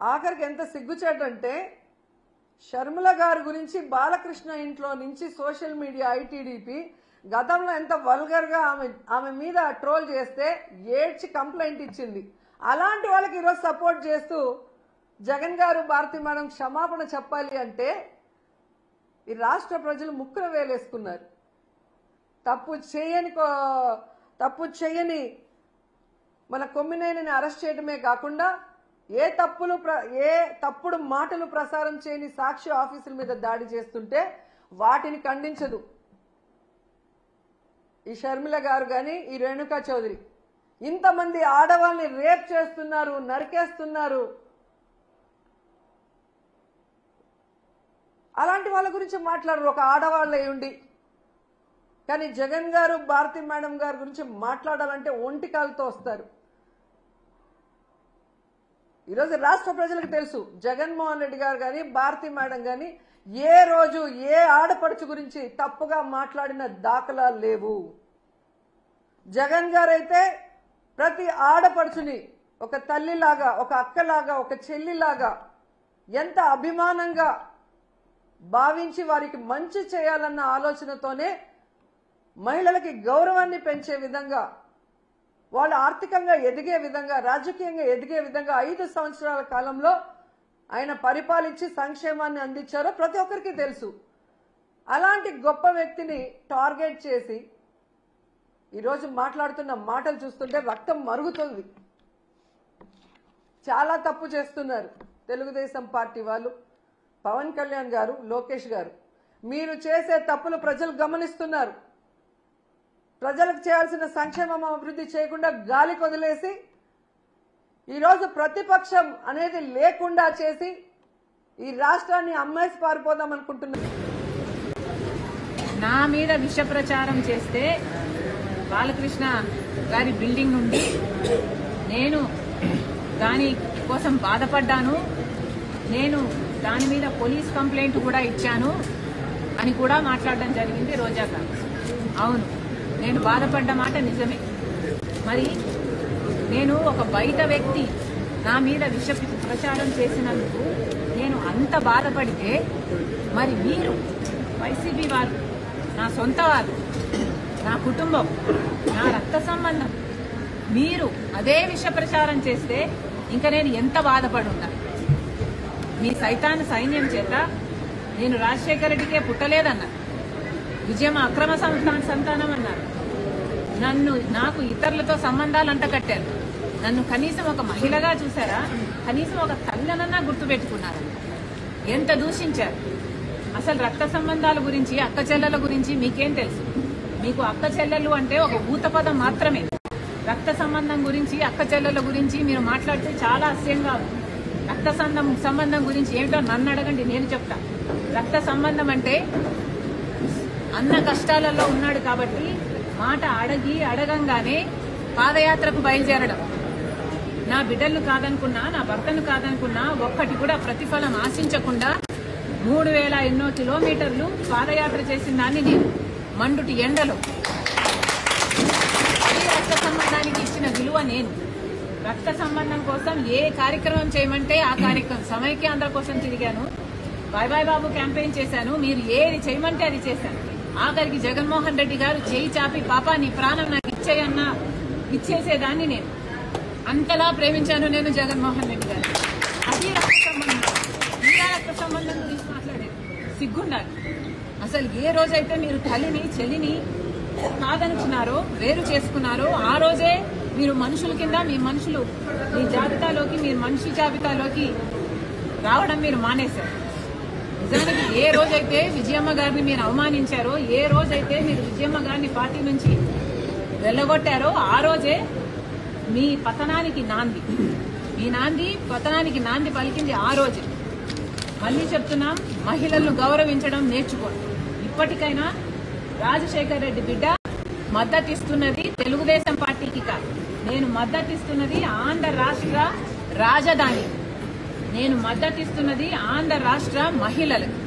ఆఖరికి ఎంత సిగ్గుచేటంటే షర్మిల గారి గురించి బాలకృష్ణ ఇంట్లో నుంచి సోషల్ మీడియా ఐటీడీపీ గతంలో ఎంత వల్గర్గా ఆమె మీద ట్రోల్ చేస్తే ఏడ్చి కంప్లైంట్ ఇచ్చింది. అలాంటి వాళ్ళకి ఈరోజు సపోర్ట్ చేస్తూ జగన్ గారు భారతి మేడం క్షమాపణ చెప్పాలి అంటే ఈ రాష్ట్ర ప్రజలు ముక్కున వేలేసుకున్నారు. తప్పు చేయని మన కొమ్మినేనిని అరెస్ట్ చేయడమే కాకుండా ఏ తప్పుడు మాటలు ప్రసారం చేయని సాక్షి ఆఫీసుల మీద దాడి చేస్తుంటే వాటిని ఖండించదు ఈ షర్మిల గారు కానీ ఈ రేణుకా చౌదరి. ఇంతమంది ఆడవాళ్ళని రేప్ చేస్తున్నారు, నరికేస్తున్నారు. అలాంటి వాళ్ళ గురించి మాట్లాడరు ఒక ఆడవాళ్ళై ఉండి. కానీ జగన్ గారు భారతి మేడం గారి గురించి మాట్లాడాలంటే ఒంటికాలతో వస్తారు. ఈరోజు రాష్ట్ర ప్రజలకు తెలుసు జగన్మోహన్ రెడ్డి గారు కానీ భారతి మేడం కానీ ఏ రోజు ఏ ఆడపడుచు గురించి తప్పుగా మాట్లాడిన దాఖలాలు లేవు. జగన్ గారు అయితే ప్రతి ఆడపడుచుని ఒక తల్లిలాగా, ఒక అక్కలాగా, ఒక చెల్లిలాగా ఎంత అభిమానంగా భావించి వారికి మంచి చేయాలన్న ఆలోచనతోనే మహిళలకి గౌరవాన్ని పెంచే విధంగా, వాళ్ళు ఆర్థికంగా ఎదిగే విధంగా, రాజకీయంగా ఎదిగే విధంగా 5 సంవత్సరాల కాలంలో ఆయన పరిపాలించి సంక్షేమాన్ని అందించారో ప్రతి ఒక్కరికి తెలుసు. అలాంటి గొప్ప వ్యక్తిని టార్గెట్ చేసి ఈరోజు మాట్లాడుతున్న మాటలు చూస్తుంటే రక్తం మరుగుతుంది. చాలా తప్పు చేస్తున్నారు తెలుగుదేశం పార్టీ వాళ్ళు, పవన్ కళ్యాణ్ గారు, లోకేష్ గారు. మీరు చేసే తప్పులు ప్రజలు గమనిస్తున్నారు. ప్రజలకు చేయాల్సిన సంక్షేమం అభివృద్ధి చేయకుండా గాలికి వదిలేసి ఈరోజు ప్రతిపక్షం అనేది లేకుండా చేసి ఈ రాష్ట్రాన్ని అమ్మేసి పారిపోదాం అనుకుంటున్నారు. నా మీద విష ప్రచారం చేస్తే బాలకృష్ణ గారి బిల్డింగ్ నుండి నేను దాని కోసం బాధపడ్డాను, నేను దాని మీద పోలీస్ కంప్లైంట్ కూడా ఇచ్చాను అని కూడా మాట్లాడడం జరిగింది రోజా గారు. అవును, నేను బాధపడ్డ మాట నిజమే. మరి నేను ఒక బయట వ్యక్తి నా మీద విష ప్రచారం చేసినందుకు నేను అంత బాధపడితే మరి మీరు వైసీపీ వారు, నా సొంత వారు, నా కుటుంబం, నా రక్త సంబంధం, మీరు అదే విష ప్రచారం చేస్తే ఇంకా నేను ఎంత బాధపడున్నా. మీ సైతాన్ సైన్యం చేత నేను రాజశేఖర రెడ్డికే పుట్టలేదన్నారు, విజయం అక్రమ సంతానం అన్నారు, నాకు ఇతరులతో సంబంధాలు అంటకట్టారు, నన్ను కనీసం ఒక మహిళగా చూసారా, కనీసం ఒక తల్లనన్నా గుర్తుపెట్టుకున్నారా, ఎంత దూషించారు. అసలు రక్త సంబంధాల గురించి, అక్క చెల్లెల గురించి మీకేం తెలుసు? మీకు అక్క చెల్లెలు అంటే ఒక ఊత పదం మాత్రమే. రక్త సంబంధం గురించి, అక్క చెల్లెల గురించి మీరు మాట్లాడితే చాలా అసహ్యంగా ఉంది. రక్త సంబంధం గురించి ఏమిటో నన్ను అడగండి, నేను చెప్తా. రక్త సంబంధం అంటే అన్న కష్టాలలో ఉన్నాడు కాబట్టి మాట అడగంగానే పాదయాత్రకు బయలుదేరడం. నా బిడ్డలను కాదనుకున్నా, నా భర్తను కాదనుకున్నా, ఒక్కటి కూడా ప్రతిఫలం ఆశించకుండా 3000 ఎన్నో కిలోమీటర్లు పాదయాత్ర చేసిన దాన్ని నేను మండుటి ఎండలో. ఈ రక్త సంబంధానికి ఇచ్చిన విలువ నేను. రక్త సంబంధం కోసం ఏ కార్యక్రమం చేయమంటే ఆ కార్యక్రమం, సమైక్యాంధ్ర కోసం తిరిగాను, బాయ్ బాయ్ బాబు క్యాంపెయిన్ చేశాను, మీరు ఏది చేయమంటే అది చేశాను. ఆఖరికి జగన్మోహన్ రెడ్డి గారు చేయి చాపి పాపా నీ ప్రాణం నాకు ఇచ్చేయన్నా ఇచ్చేసేదాన్ని నేను. అంతలా ప్రేమించాను నేను జగన్మోహన్ రెడ్డి గారు. అది రక్త సంబంధం. మీరా రక్త సంబంధం గురించి మాట్లాడేది సిగ్గుండాలి. అసలు ఏ రోజైతే మీరు తల్లిని చెల్లిని కాదనుకున్నారో, వేరు చేసుకున్నారో, ఆ రోజే మీరు మనుషుల కింద మీ జాబితాలోకి, మీరు మనిషి జాబితాలోకి రావడం మీరు మానేశారు. నిజానికి ఏ రోజైతే విజయమ్మ గారిని మీరు అవమానించారో, ఏ రోజైతే మీరు విజయమ్మ గారిని పార్టీ నుంచి వెళ్ళగొట్టారో, ఆ రోజే మీ పతనానికి నాంది, పతనానికి నాంది పలికింది ఆ రోజే. మళ్ళీ చెప్తున్నాం, మహిళలను గౌరవించడం నేర్చుకోండి. ఇప్పటికైనా రాజశేఖర రెడ్డి బిడ్డ మద్దతిస్తున్నది తెలుగుదేశం పార్టీకి కాదు, నేను మద్దతిస్తున్నది ఆంధ్ర రాష్ట్ర రాజధాని, నేను మద్దతిస్తున్నది ఆంధ్ర రాష్ట్ర మహిళలకు.